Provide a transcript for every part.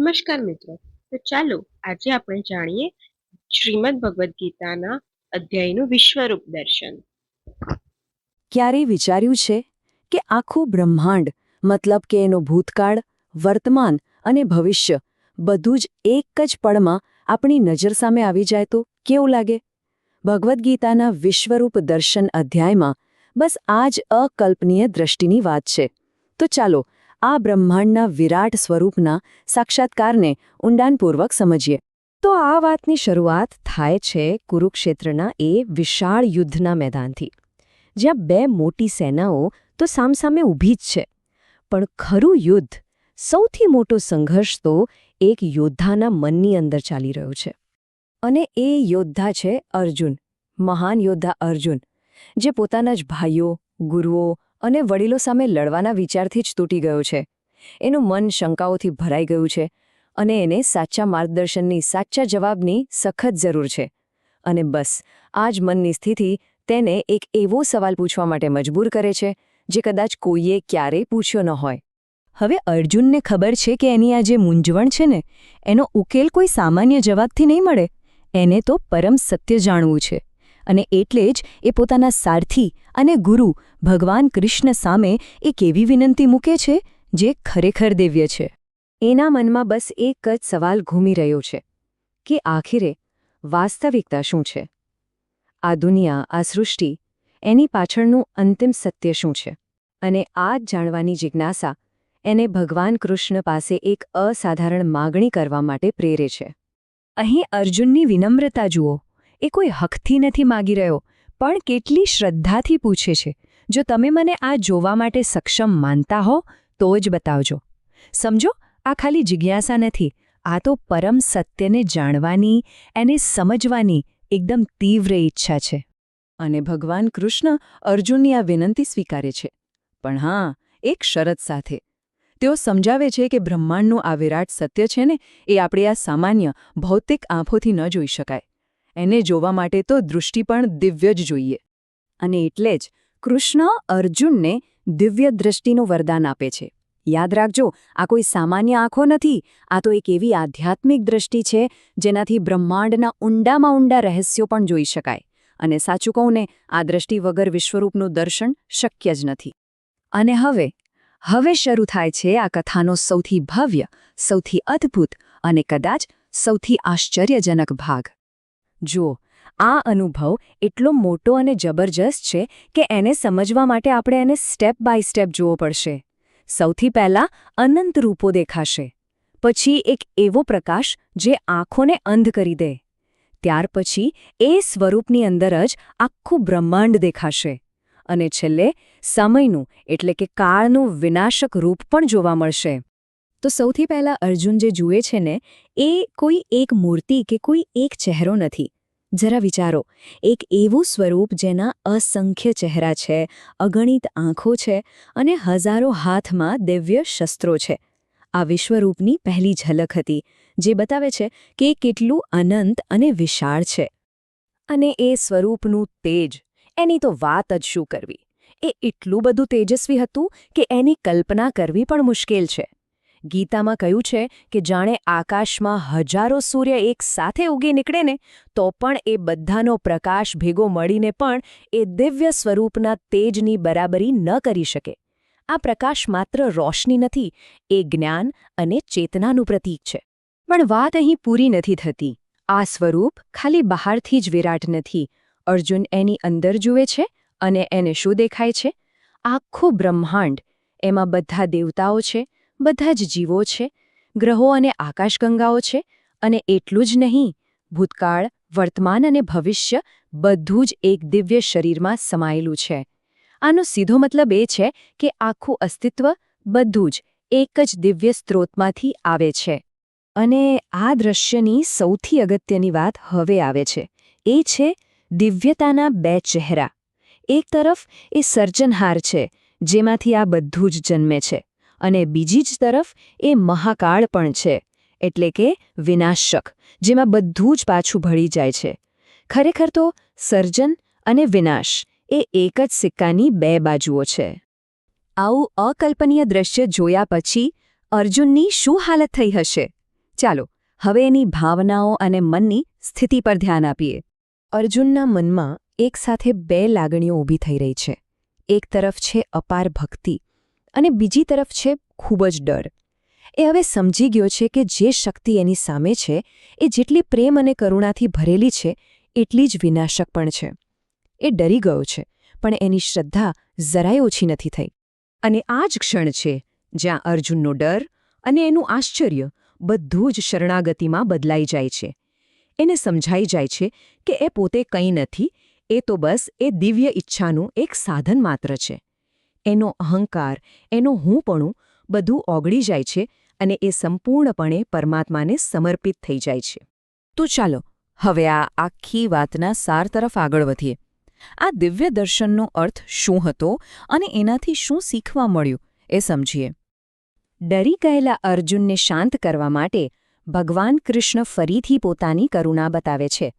નમસ્કાર મિત્રો. તો ચાલો આજે આપણે જાણીએ શ્રીમદ ભગવદ્ ગીતાના અધ્યાયનું વિશ્વરૂપ દર્શન. ક્યારેય વિચાર્યું છે કે આખું બ્રહ્માંડ મતલબ કે એનો ભૂતકાળ, વર્તમાન અને ભવિષ્ય બધું જ એક જ પળમાં આપણી નજર સામે આવી જાય તો કેવું લાગે? ભગવદ્ ગીતાના વિશ્વરૂપ દર્શન અધ્યાયમાં બસ આ જ અકલ્પનીય દ્રષ્ટિની વાત છે. તો ચાલો આ બ્રહ્માંડના વિરાટ સ્વરૂપના સાક્ષાત્કારને ઊંડાણપૂર્વક સમજીએ. તો આ વાતની શરૂઆત થાય છે કુરુક્ષેત્રના એ વિશાળ યુદ્ધના મેદાનથી, જ્યાં બે મોટી સેનાઓ તો સામસામે ઊભી જ છે. પણ ખરું યુદ્ધ, સૌથી મોટો સંઘર્ષ તો એક યોદ્ધાના મનની અંદર ચાલી રહ્યો છે. અને એ યોદ્ધા છે અર્જુન, મહાન યોદ્ધા અર્જુન, જે પોતાના જ ભાઈઓ, ગુરુઓ અને વડીલો સામે લડવાના વિચારથી જ તૂટી ગયો છે. એનું મન શંકાઓથી ભરાઈ ગયું છે અને એને સાચા માર્ગદર્શનની, સાચા જવાબની સખત જરૂર છે. અને બસ આ જ મનની સ્થિતિ તેને એક એવો સવાલ પૂછવા માટે મજબૂર કરે છે જે કદાચ કોઈએ ક્યારેય પૂછ્યો ન હોય. હવે અર્જુનને ખબર છે કે એની આ જે મૂંઝવણ છે ને, એનો ઉકેલ કોઈ સામાન્ય જવાબથી નહીં મળે. એને તો પરમ સત્ય જાણવું છે. અને એટલે જ એ પોતાના સારથી અને ગુરુ ભગવાન કૃષ્ણ સામે એક એવી વિનંતી મૂકે છે જે ખરેખર દિવ્ય છે. એના મનમાં બસ એક જ સવાલ ઘૂમી રહ્યો છે કે આખિરે વાસ્તવિકતા શું છે? આ દુનિયા, આ સૃષ્ટિ, એની પાછળનું અંતિમ સત્ય શું છે? અને આ જ જાણવાની જિજ્ઞાસા એને ભગવાન કૃષ્ણ પાસે એક અસાધારણ માગણી કરવા માટે પ્રેરે છે. અહીં અર્જુનની વિનમ્રતા જુઓ. એ કોઈ હકથી નથી માગી રહ્યો, પણ કેટલી શ્રદ્ધાથી પૂછે છે, જો તમે મને આ જોવા માટે સક્ષમ માનતા હો તો જ બતાવજો. સમજો, આ ખાલી જિજ્ઞાસા નથી, આ તો પરમ સત્યને જાણવાની, એને સમજવાની એકદમ તીવ્ર ઈચ્છા છે. અને ભગવાન કૃષ્ણ અર્જુનની આ વિનંતી સ્વીકારે છે. પણ હા, એક શરત સાથે. તેઓ સમજાવે છે કે બ્રહ્માંડનું આ વિરાટ સત્ય છે ને, એ આપણે આ સામાન્ય ભૌતિક આંખોથી ન જોઈ શકાય. એને જોવા માટે તો દૃષ્ટિ પણ દિવ્ય જ જોઈએ. અને એટલે જ કૃષ્ણ અર્જુનને દિવ્ય દૃષ્ટિનું વરદાન આપે છે. યાદ રાખજો, આ કોઈ સામાન્ય આંખો નથી, આ તો એક એવી આધ્યાત્મિક દૃષ્ટિ છે જેનાથી બ્રહ્માંડના ઊંડામાં ઊંડા રહસ્યો પણ જોઈ શકાય. અને સાચું કહું ને, આ દૃષ્ટિ વગર વિશ્વરૂપનું દર્શન શક્ય જ નથી. અને હવે શરૂ થાય છે આ કથાનો સૌથી ભવ્ય, સૌથી અદ્ભુત અને કદાચ સૌથી આશ્ચર્યજનક ભાગ. જુઓ, આ અનુભવ એટલો મોટો અને જબરજસ્ત છે કે એને સમજવા માટે આપણે એને સ્ટેપ બાય સ્ટેપ જોવો પડશે. સૌથી પહેલાં અનંત રૂપો દેખાશે. પછી એક એવો પ્રકાશ જે આંખોને અંધ કરી દે. ત્યાર પછી એ સ્વરૂપની અંદર જ આખું બ્રહ્માંડ દેખાશે. અને છેલ્લે સમયનું એટલે કે કાળનું વિનાશક રૂપ પણ જોવા મળશે. તો સૌથી પહેલાં અર્જુન જે જુએ છે ને, એ કોઈ એક મૂર્તિ કે કોઈ એક ચહેરો નથી. જરા વિચારો, એક એવું સ્વરૂપ જેના અસંખ્ય ચહેરા છે, અગણિત આંખો છે અને હજારો હાથમાં દિવ્ય શસ્ત્રો છે. આ વિશ્વરૂપની પહેલી ઝલક હતી, જે બતાવે છે કે કેટલું અનંત અને વિશાળ છે. અને એ સ્વરૂપનું તેજ, એની તો વાત જ શું કરવી. એ એટલું બધું તેજસ્વી હતું કે એની કલ્પના કરવી પણ મુશ્કેલ છે. ગીતામાં કહ્યું છે કે જાણે આકાશમાં હજારો સૂર્ય એક સાથે ઉગી નીકળે ને, તો પણ એ બધાનો પ્રકાશ ભેગો મળીને પણ એ દિવ્ય સ્વરૂપના તેજની બરાબરી ન કરી શકે. આ પ્રકાશ માત્ર રોશની નથી, એ જ્ઞાન અને ચેતનાનું પ્રતીક છે. પણ વાત અહીં પૂરી નથી થતી. આ સ્વરૂપ ખાલી બહારથી જ વિરાટ નથી. અર્જુન એની અંદર જુએ છે અને એને શું દેખાય છે? આખું બ્રહ્માંડ. એમાં બધા દેવતાઓ છે, બધા જ જીવો છે, ગ્રહો અને આકાશગંગાઓ છે. અને એટલું જ નહીં, ભૂતકાળ, વર્તમાન અને ભવિષ્ય બધું જ એક દિવ્ય શરીરમાં સમાયેલું છે. આનો સીધો મતલબ એ છે કે આખું અસ્તિત્વ બધું જ એક જ દિવ્ય સ્ત્રોતમાંથી આવે છે. અને આ દૃશ્યની સૌથી અગત્યની વાત હવે આવે છે. એ છે દિવ્યતાના બે ચહેરા. એક તરફ એ સર્જનહાર છે, જેમાંથી આ બધું જ જન્મે છે. અને બીજી જ તરફ એ મહાકાળ પણ છે, એટલે કે વિનાશક, જેમાં બધું જ પાછું ભળી જાય છે. ખરેખર તો સર્જન અને વિનાશ એ એક જ સિક્કાની બે બાજુઓ છે. આવું અકલ્પનીય દ્રશ્ય જોયા પછી અર્જુનની શું હાલત થઈ હશે? ચાલો હવે એની ભાવનાઓ અને મનની સ્થિતિ પર ધ્યાન આપીએ. અર્જુનના મનમાં એકસાથે બે લાગણીઓ ઊભી થઈ રહી છે. એક તરફ છે અપાર ભક્તિ અને બીજી તરફ છે ખૂબ જ ડર. એ હવે સમજી ગયો છે કે જે શક્તિ એની સામે છે એ જેટલી પ્રેમ અને કરુણાથી ભરેલી છે એટલી જ વિનાશક પણ છે. એ ડરી ગયો છે, પણ એની શ્રદ્ધા જરાય ઓછી નથી થઈ. અને આ જ ક્ષણ છે જ્યાં અર્જુનનો ડર અને એનું આશ્ચર્ય બધું જ શરણાગતિમાં બદલાઈ જાય છે. એને સમજાઈ જાય છે કે એ પોતે કંઈ નથી, એ તો બસ એ દિવ્ય ઈચ્છાનું એક સાધન માત્ર છે. એનો અહંકાર, એનો હુંપણું બધું ઓગળી જાય છે અને એ સંપૂર્ણપણે પરમાત્માને સમર્પિત થઈ જાય છે. તો ચાલો હવે આ આખી વાતના સાર તરફ આગળ વધીએ. આ દિવ્ય દર્શનનો અર્થ શું હતો અને એનાથી શું શીખવા મળ્યું એ સમજીએ. ડરી ગયેલા અર્જુનને શાંત કરવા માટે ભગવાન કૃષ્ણ ફરીથી પોતાની કરુણા બતાવે છે.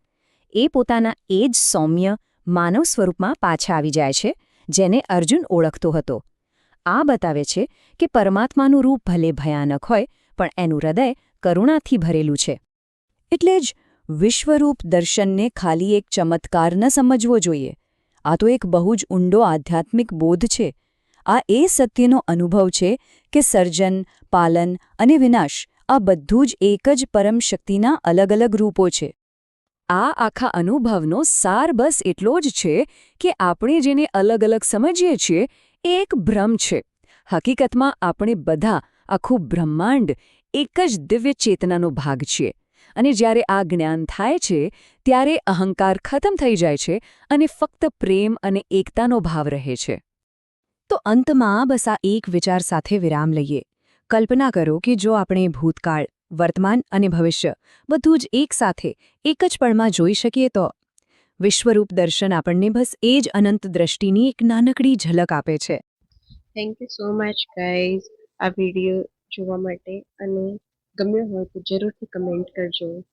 એ પોતાના એ જ સૌમ્ય માનવ સ્વરૂપમાં પાછા આવી જાય છે જેને અર્જુન ઓળખતો હતો. આ બતાવે છે કે પરમાત્માનું રૂપ ભલે ભયાનક હોય પણ એનું હૃદય કરુણાથી ભરેલું છે. એટલે જ વિશ્વરૂપ દર્શનને ખાલી એક ચમત્કાર ન સમજવો જોઈએ. આ તો એક બહુ જ ઊંડો આધ્યાત્મિક બોધ છે. આ એ સત્યનો અનુભવ છે કે સર્જન, પાલન અને વિનાશ આ બધું જ એક જ પરમ શક્તિના અલગ અલગ રૂપો છે. આ આખા અનુભવનો સાર બસ એટલો જ છે કે આપણે જેને અલગ અલગ સમજીએ છીએ એ એક ભ્રમ છે. હકીકતમાં આપણે બધા, આખું બ્રહ્માંડ એક જ દિવ્ય ચેતનાનો ભાગ છીએ. અને જ્યારે આ જ્ઞાન થાય છે ત્યારે અહંકાર ખતમ થઈ જાય છે અને ફક્ત પ્રેમ અને એકતાનો ભાવ રહે છે. તો અંતમાં બસ આ એક વિચાર સાથે વિરામ લઈએ. કલ્પના કરો કે જો આપણે ભૂતકાળ, વર્તમાન અને ભવિષ્ય બધું જ એકસાથે એક જ પળમાં જોઈ શકીએ તો વિશ્વરૂપ દર્શન આપણને બસ એ જ અનંત દ્રષ્ટિની એક નાનકડી ઝલક આપે છે. Thank you so much guys આ વિડીયો જોવા માટે, અને ગમ્યો હોય તો જરૂરથી કમેન્ટ કરજો.